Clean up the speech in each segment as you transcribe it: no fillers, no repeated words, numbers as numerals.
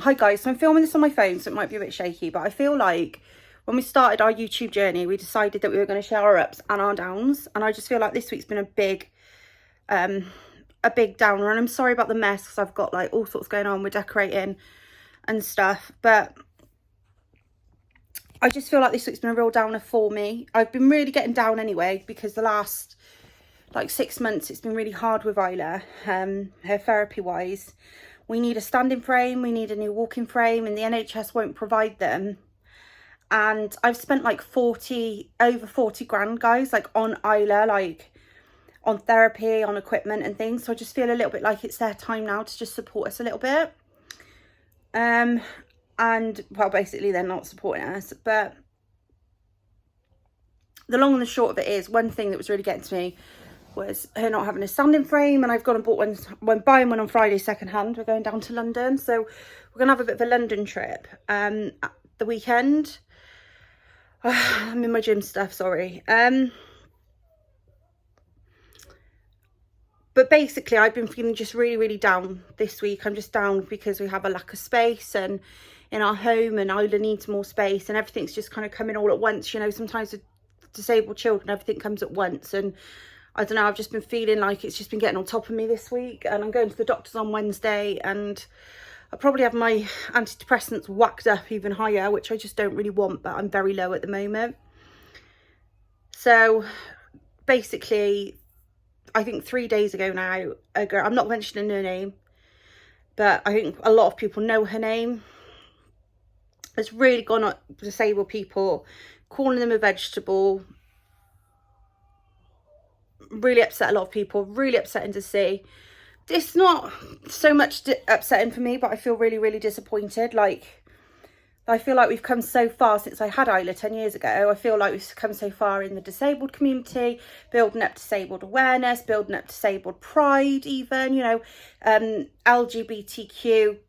Hi guys, so I'm filming this on my phone, so it might be a bit shaky, but I feel like when we started our YouTube journey, we decided that we were going to share our ups and our downs, and I just feel like this week's been a big downer, and I'm sorry about the mess because I've got like all sorts going on with decorating and stuff, but I just feel like this week's been a real downer for me. I've been really getting down anyway because the last like 6 months it's been really hard with Isla, her therapy wise. We need a standing frame, we need a new walking frame, and the NHS won't provide them. And I've spent like over 40 grand, guys, like on Isla, like on therapy, on equipment and things. So I just feel a little bit like it's their time now to just support us a little bit. And well, basically they're not supporting us, but the long and the short of it is, one thing that was really getting to me was her not having a standing frame, and I've gone and bought one, buying one on Friday secondhand. We're going down to London, so we're gonna have a bit of a London trip at the weekend. I'm in my gym stuff, sorry. But basically I've been feeling just really down this week. I'm just down because we have a lack of space and in our home, and Isla needs more space, and everything's just kind of coming all at once, you know. Sometimes with disabled children everything comes at once, and I don't know, I've just been feeling like it's just been getting on top of me this week. And I'm going to the doctor's on Wednesday, and I probably have my antidepressants whacked up even higher, which I just don't really want, but I'm very low at the moment. So basically, I think 3 days ago now, a girl, I'm not mentioning her name, but I think a lot of people know her name, has really gone at disabled people, calling them a vegetable. Really upset a lot of people, really upsetting to see. It's not so much upsetting for me, but I feel really disappointed. Like, I feel like we've come so far since I had Isla 10 years ago. I feel like we've come so far in the disabled community, building up disabled awareness, building up disabled pride even, you know, LGBTQ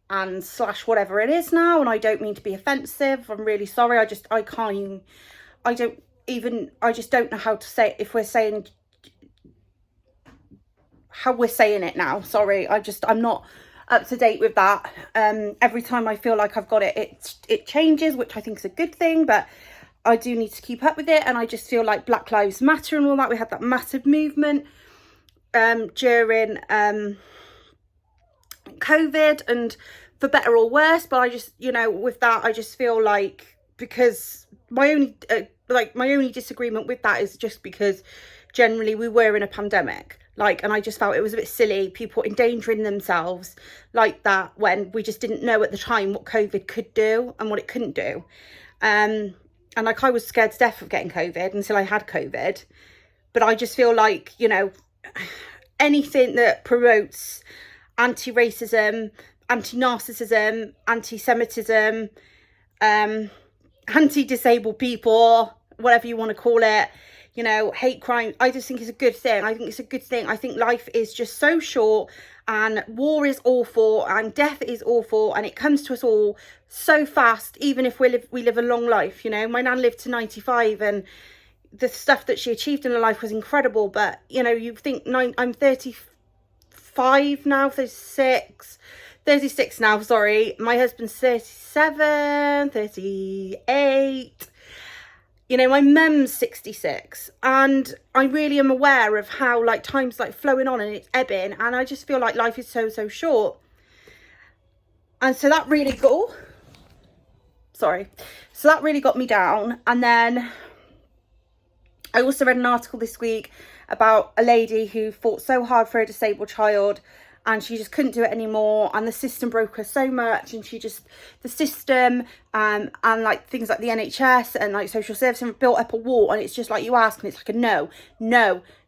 and / whatever it is now. And I don't mean to be offensive, I'm really sorry. I just don't know how to say it, if we're saying how we're saying it now. Sorry, I'm not up to date with that. Every time I feel like I've got it changes, which I think is a good thing, but I do need to keep up with it. And I just feel like Black Lives Matter and all that, we had that massive movement during COVID, and for better or worse, but I just, you know, with that I just feel like, because my only disagreement with that is just because generally we were in a pandemic, like, and I just felt it was a bit silly, people endangering themselves like that when we just didn't know at the time what COVID could do and what it couldn't do. And like, I was scared to death of getting COVID until I had COVID. But I just feel like, you know, anything that promotes anti-racism, anti-narcissism, anti-Semitism, anti-disabled people, whatever you want to call it, you know, hate crime, I just think it's a good thing. I think it's a good thing. I think life is just so short, and war is awful, and death is awful, and it comes to us all so fast, even if we live a long life, you know. My nan lived to 95, and the stuff that she achieved in her life was incredible, but, you know, you think, I'm 35 now, 36 now, sorry. My husband's 37, 38. You know, my mum's 66, and I really am aware of how, like, time's like flowing on and it's ebbing, and I just feel like life is so short. And so that really got me down. And then I also read an article this week about a lady who fought so hard for a disabled child, and she just couldn't do it anymore, and the system broke her so much, and the system and like things like the NHS and like social services built up a wall, and it's just like, you ask and it's like a no.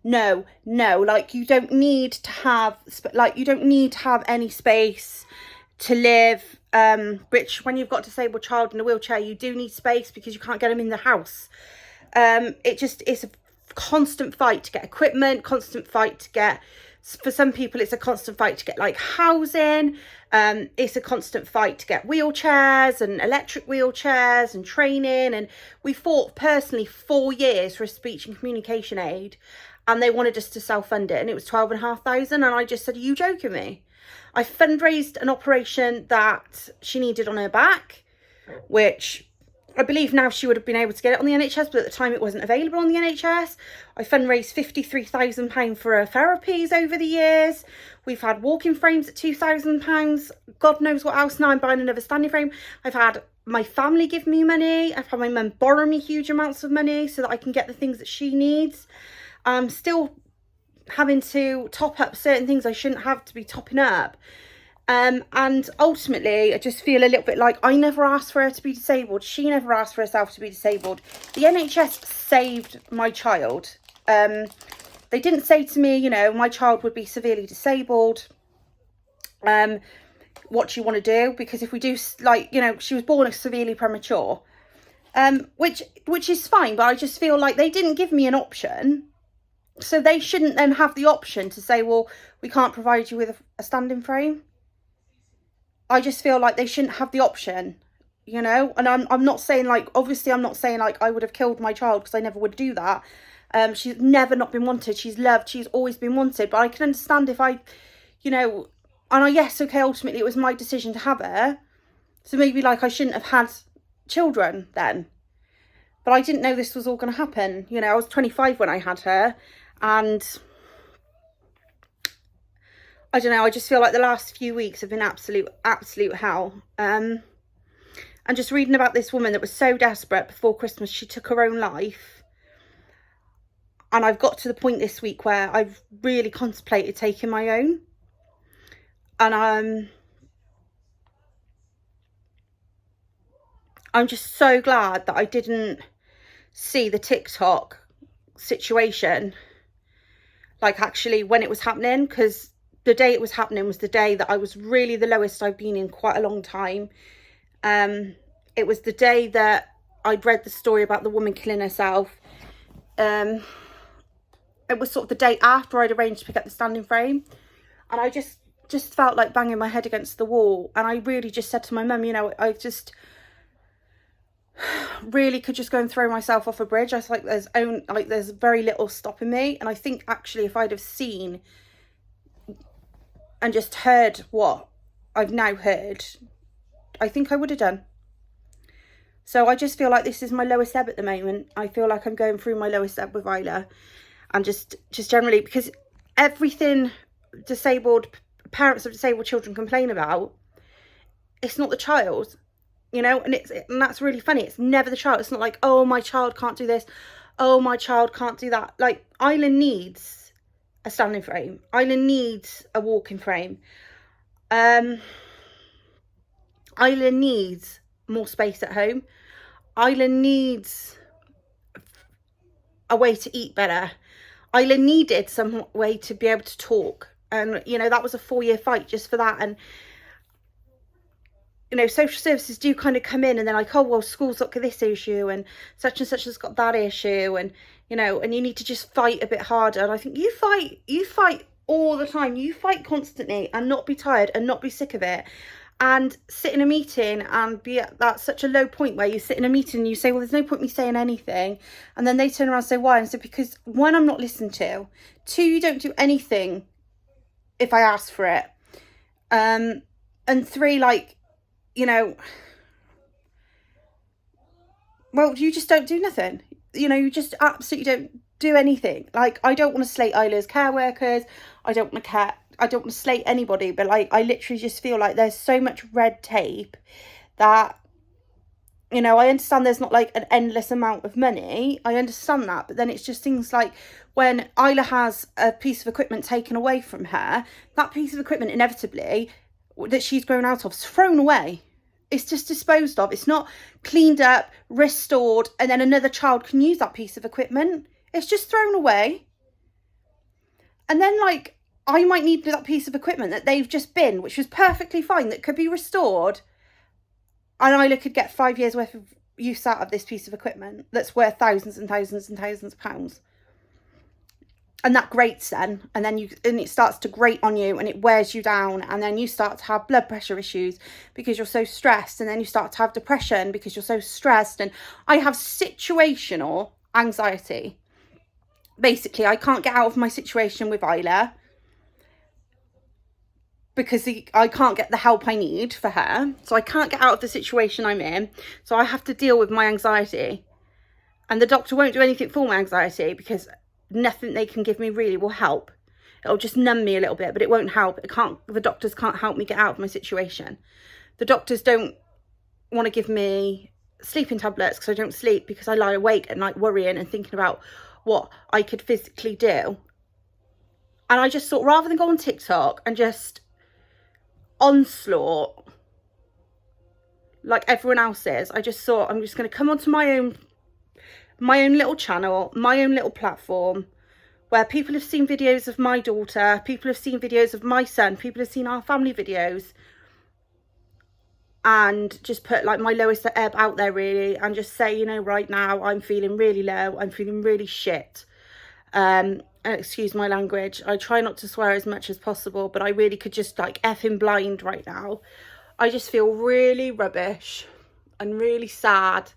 Like, you don't need to have any space to live, which when you've got a disabled child in a wheelchair, you do need space because you can't get them in the house. It's a constant fight to get equipment, constant fight to get, for some people it's a constant fight to get like housing, it's a constant fight to get wheelchairs and electric wheelchairs and training. And we fought personally 4 years for a speech and communication aid, and they wanted us to self-fund it, and it was 12,500, and I just said, are you joking me? I fundraised an operation that she needed on her back, which I believe now she would have been able to get it on the NHS, but at the time it wasn't available on the NHS. I fundraised £53,000 for her therapies over the years. We've had walking frames at £2,000. God knows what else. Now I'm buying another standing frame. I've had my family give me money. I've had my mum borrow me huge amounts of money so that I can get the things that she needs. I'm still having to top up certain things I shouldn't have to be topping up. And ultimately, I just feel a little bit like I never asked for her to be disabled. She never asked for herself to be disabled. The NHS saved my child. They didn't say to me, you know, my child would be severely disabled. What do you want to do? Because if we do, like, you know, she was born severely premature. Which is fine, but I just feel like they didn't give me an option. So they shouldn't then have the option to say, well, we can't provide you with a standing frame. I just feel like they shouldn't have the option, you know. And I'm not saying, like, obviously I'm not saying like I would have killed my child, because I never would do that. She's never not been wanted. She's loved. She's always been wanted. But I can understand if I, you know, and yes, okay, ultimately it was my decision to have her. So maybe like I shouldn't have had children then. But I didn't know this was all going to happen. You know, I was 25 when I had her. And I don't know, I just feel like the last few weeks have been absolute hell. And just reading about this woman that was so desperate before Christmas, she took her own life. And I've got to the point this week where I've really contemplated taking my own. And I'm just so glad that I didn't see the TikTok situation, like, actually when it was happening, because the day it was happening was the day that I was really the lowest I've been in quite a long time. It was the day that I'd read the story about the woman killing herself. It was sort of the day after I'd arranged to pick up the standing frame. And I just felt like banging my head against the wall. And I really just said to my mum, you know, I just really could just go and throw myself off a bridge. I was like, there's very little stopping me. And I think actually if I'd have seen and just heard what I've now heard, I think I would have done. So I just feel like this is my lowest ebb at the moment. I feel like I'm going through my lowest ebb with Isla. And just generally, because everything parents of disabled children complain about, it's not the child, you know. And that's really funny. It's never the child. It's not like, oh, my child can't do this, oh, my child can't do that. Like, Isla needs a standing frame. Isla needs a walking frame. Isla needs more space at home. Isla needs a way to eat better. Isla needed some way to be able to talk. And, you know, that was a 4-year fight just for that. And, you know, social services do kind of come in and they're like, oh, well, school's got this issue and such has got that issue. And, you know, and you need to just fight a bit harder. And I think you fight all the time. You fight constantly and not be tired and not be sick of it. And sit in a meeting and be at that such a low point where you sit in a meeting and you say, well, there's no point me saying anything. And then they turn around and say, why? And so, because 1, I'm not listened to. 2, you don't do anything if I ask for it. And 3, like, you know, well, you just don't do nothing. You know, you just absolutely don't do anything. Like, I don't want to slate Isla's care workers. I don't want to slate anybody, but like, I literally just feel like there's so much red tape that, you know, I understand there's not like an endless amount of money. I understand that. But then it's just things like when Isla has a piece of equipment taken away from her, that piece of equipment inevitably that she's grown out of is thrown away. It's just disposed of. It's not cleaned up, restored, and then another child can use that piece of equipment. It's just thrown away. And then, like, I might need that piece of equipment that they've just binned, which was perfectly fine, that could be restored. And Isla could get 5 years worth of use out of this piece of equipment that's worth thousands and thousands and thousands of pounds. And that grates then. And then it starts to grate on you and it wears you down. And then you start to have blood pressure issues because you're so stressed. And then you start to have depression because you're so stressed. And I have situational anxiety. Basically, I can't get out of my situation with Isla. because I can't get the help I need for her. So I can't get out of the situation I'm in. So I have to deal with my anxiety. And the doctor won't do anything for my anxiety because nothing they can give me really will help. It'll just numb me a little bit, but it won't help. The doctors can't help me get out of my situation. The doctors don't want to give me sleeping tablets because I don't sleep, because I lie awake at night worrying and thinking about what I could physically do. And I just thought, rather than go on TikTok and just onslaught like everyone else is, I just thought I'm just going to come onto my own little channel, my own little platform, where people have seen videos of my daughter, people have seen videos of my son, people have seen our family videos, and just put like my lowest ebb out there really, and just say, you know, right now I'm feeling really low, I'm feeling really shit. And excuse my language, I try not to swear as much as possible, but I really could just like effing blind right now. I just feel really rubbish and really sad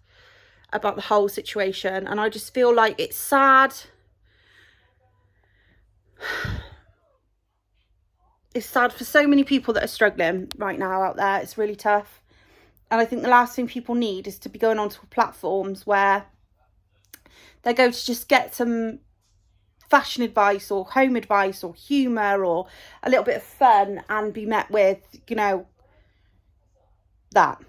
about the whole situation, and I just feel like it's sad. It's sad for so many people that are struggling right now out there. It's really tough. And I think the last thing people need is to be going onto platforms where they go to just get some fashion advice or home advice or humour or a little bit of fun, and be met with, you know, that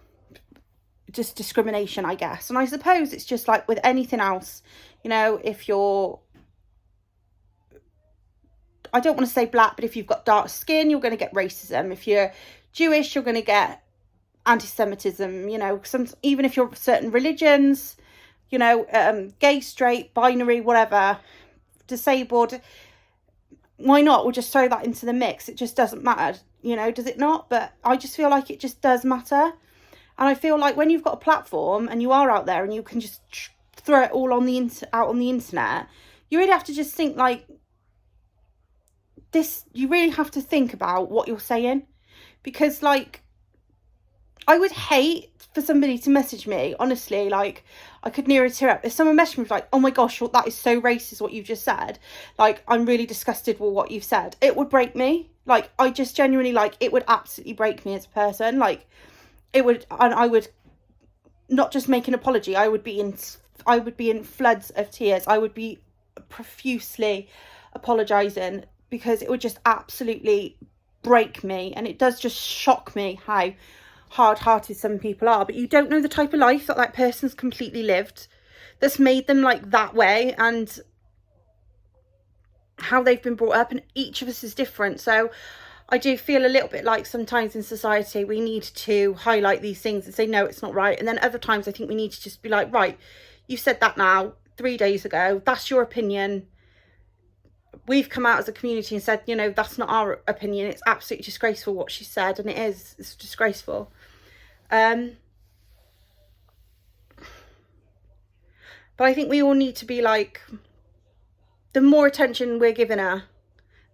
just discrimination, I guess. And I suppose it's just like with anything else, you know, if you're, I don't want to say black, but if you've got dark skin, you're going to get racism. If you're Jewish, you're going to get anti-Semitism, you know, even if you're certain religions, you know, gay, straight, binary, whatever, disabled, why not? We'll just throw that into the mix. It just doesn't matter, you know, does it not? But I just feel like it just does matter. And I feel like when you've got a platform and you are out there and you can just throw it all on out on the internet, you really have to just think like this. You really have to think about what you're saying, because like I would hate for somebody to message me, honestly, like I could nearly tear up if someone messaged me like, oh my gosh, well, that is so racist what you've just said, like I'm really disgusted with what you've said. It would break me. Like I just genuinely, like, it would absolutely break me as a person. Like it would, and I would not just make an apology, I would be in floods of tears. I would be profusely apologizing, because it would just absolutely break me. And it does just shock me how hard-hearted some people are. But you don't know the type of life that person's completely lived that's made them like that way, and how they've been brought up, and each of us is different. So I do feel a little bit like sometimes in society we need to highlight these things and say, no, it's not right. And then other times I think we need to just be like, right, you said that now 3 days ago, that's your opinion. We've come out as a community and said, you know, that's not our opinion. It's absolutely disgraceful what she said, and it's disgraceful. But I think we all need to be like, the more attention we're giving her,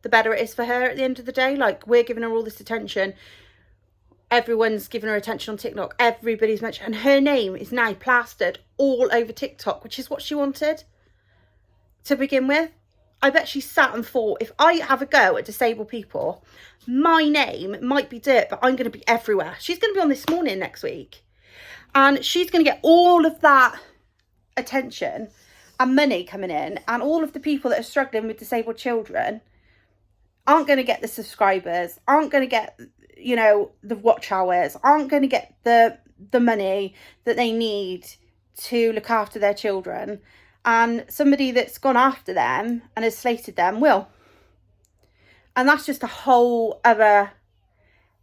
the better it is for her at the end of the day. Like, we're giving her all this attention. Everyone's giving her attention on TikTok. Everybody's mentioned, and her name is now plastered all over TikTok, which is what she wanted to begin with. I bet she sat and thought, if I have a go at disabled people, my name might be dirt, but I'm going to be everywhere. She's going to be on This Morning next week, and she's going to get all of that attention and money coming in, and all of the people that are struggling with disabled children aren't going to get the subscribers, aren't going to get, you know, the watch hours, aren't going to get the money that they need to look after their children. And somebody that's gone after them and has slated them will. And that's just a whole other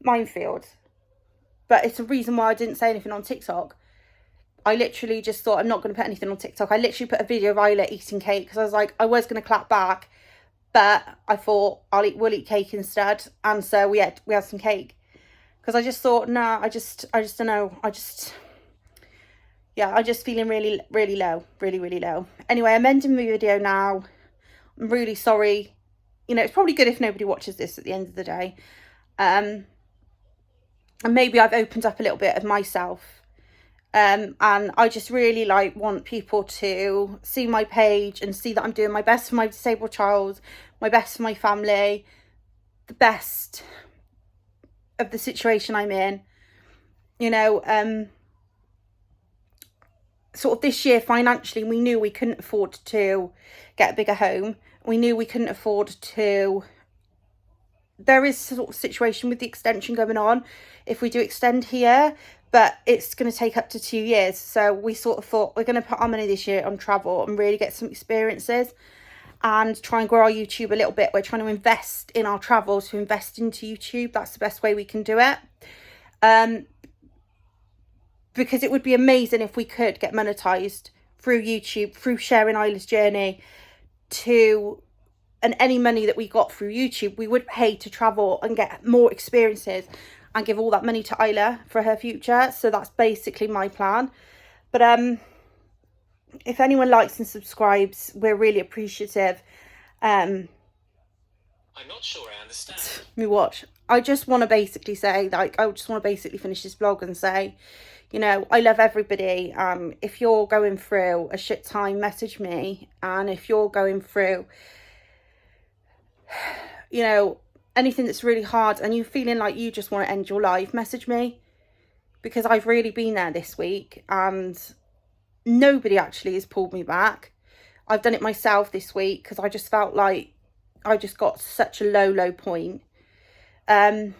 minefield. But it's a reason why I didn't say anything on TikTok. I literally just thought, I'm not going to put anything on TikTok. I literally put a video of Isla eating cake, because I was like, I was going to clap back, but I thought we'll eat cake instead. And so we had some cake, because I just thought, no, I just don't know. Yeah, I'm just feeling really, really low. Really, really low. Anyway, I'm ending the video now. I'm really sorry. You know, it's probably good if nobody watches this at the end of the day. And maybe I've opened up a little bit of myself. And I just really want people to see my page and see that I'm doing my best for my disabled child, my best for my family, the best of the situation I'm in. You know, sort of this year financially, we knew we couldn't afford to get a bigger home. We knew we couldn't afford to... There is sort of situation with the extension going on if we do extend here, but it's going to take up to 2 years. So we sort of thought we're going to put our money this year on travel and really get some experiences and try and grow our YouTube a little bit. We're trying to invest in our travel, to invest into YouTube. That's the best way we can do it. Because it would be amazing if we could get monetized through YouTube, through sharing Isla's journey, and any money that we got through YouTube, we would pay to travel and get more experiences and give all that money to Isla for her future. So that's basically my plan. But if anyone likes and subscribes, we're really appreciative. I'm not sure I understand. Me watch. I just want to basically say, like, I just want to basically finish this vlog and say, you know, I love everybody. If you're going through a shit time, message me. And if you're going through, you know, anything that's really hard and you're feeling like you just want to end your life, message me. Because I've really been there this week and nobody actually has pulled me back. I've done it myself this week because I just felt like I just got such a low point. I've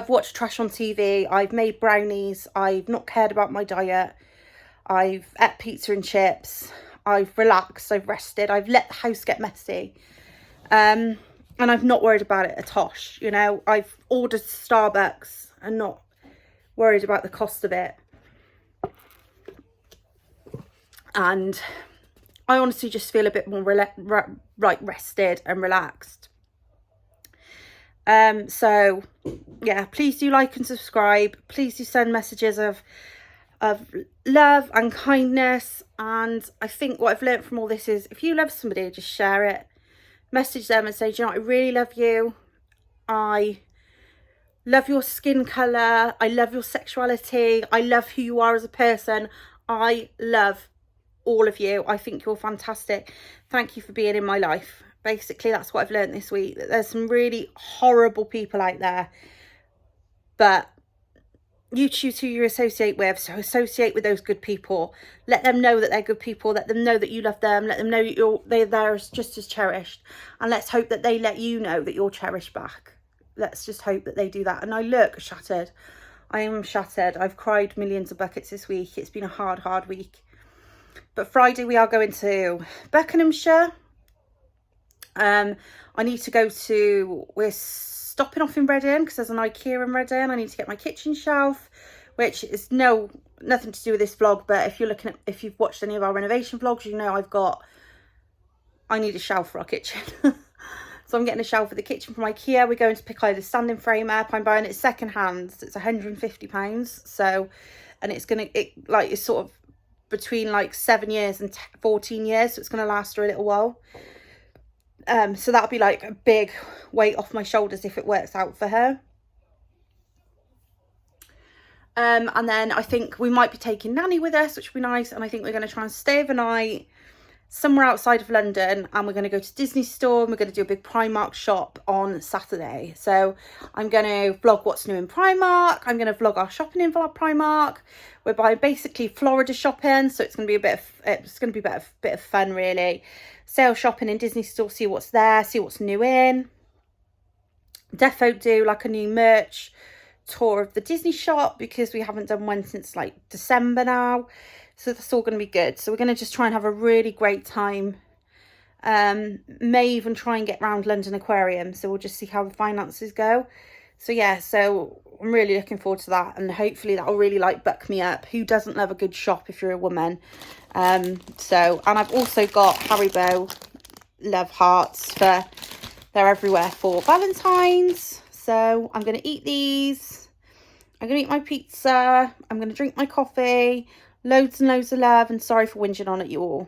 watched trash on TV. I've made brownies. I've not cared about my diet. I've ate pizza and chips. I've relaxed. I've rested. I've let the house get messy. And I've not worried about it a tosh. You know, I've ordered Starbucks and not worried about the cost of it. And I honestly just feel a bit more rested and relaxed. So yeah, please do like and subscribe. Please do send messages of love and kindness. And I think what I've learned from all this is, if you love somebody, just share it. Message them and say, do you know what? I really love you. I love your skin colour. I love your sexuality. I love who you are as a person. I love all of you. I think you're fantastic. Thank you for being in my life. Basically, that's what I've learned this week. That there's some really horrible people out there. But you choose who you associate with. So associate with those good people. Let them know that they're good people. Let them know that you love them. Let them know that they're just as cherished. And let's hope that they let you know that you're cherished back. Let's just hope that they do that. And I look shattered. I am shattered. I've cried millions of buckets this week. It's been a hard week. But Friday we are going to Buckinghamshire. I need to go to, we're stopping off in Reading because there's an Ikea in Reading. I need to get my kitchen shelf, which is nothing to do with this vlog, but if you've watched any of our renovation vlogs, you know I need a shelf for our kitchen. So I'm getting a shelf for the kitchen from Ikea. We're going to pick the standing frame up. I'm buying it second hand. So it's £150. So, and it's it's sort of between like 7 years and 14 years. So it's going to last her a little while. So that'll be like a big weight off my shoulders if it works out for her. And then I think we might be taking Nanny with us, which would be nice. And I think we're going to try and stay overnight somewhere outside of London. And we're going to go to Disney store and we're going to do a big Primark shop on Saturday. So I'm going to vlog what's new in Primark. I'm going to vlog our shopping in Primark. We're buying basically Florida shopping. So it's going to be a bit of fun, really. Sale shopping in Disney store, see what's there, see what's new in. Defo do like a new merch tour of the Disney shop because we haven't done one since like December now. So that's all going to be good. So we're going to just try and have a really great time. May even try and get round London Aquarium. So we'll just see how the finances go. So yeah, so I'm really looking forward to that. And hopefully that'll really like buck me up. Who doesn't love a good shop if you're a woman? And I've also got Haribo love hearts they're everywhere for Valentine's. So I'm going to eat these. I'm going to eat my pizza. I'm going to drink my coffee. Loads and loads of love, and sorry for whinging on at you all.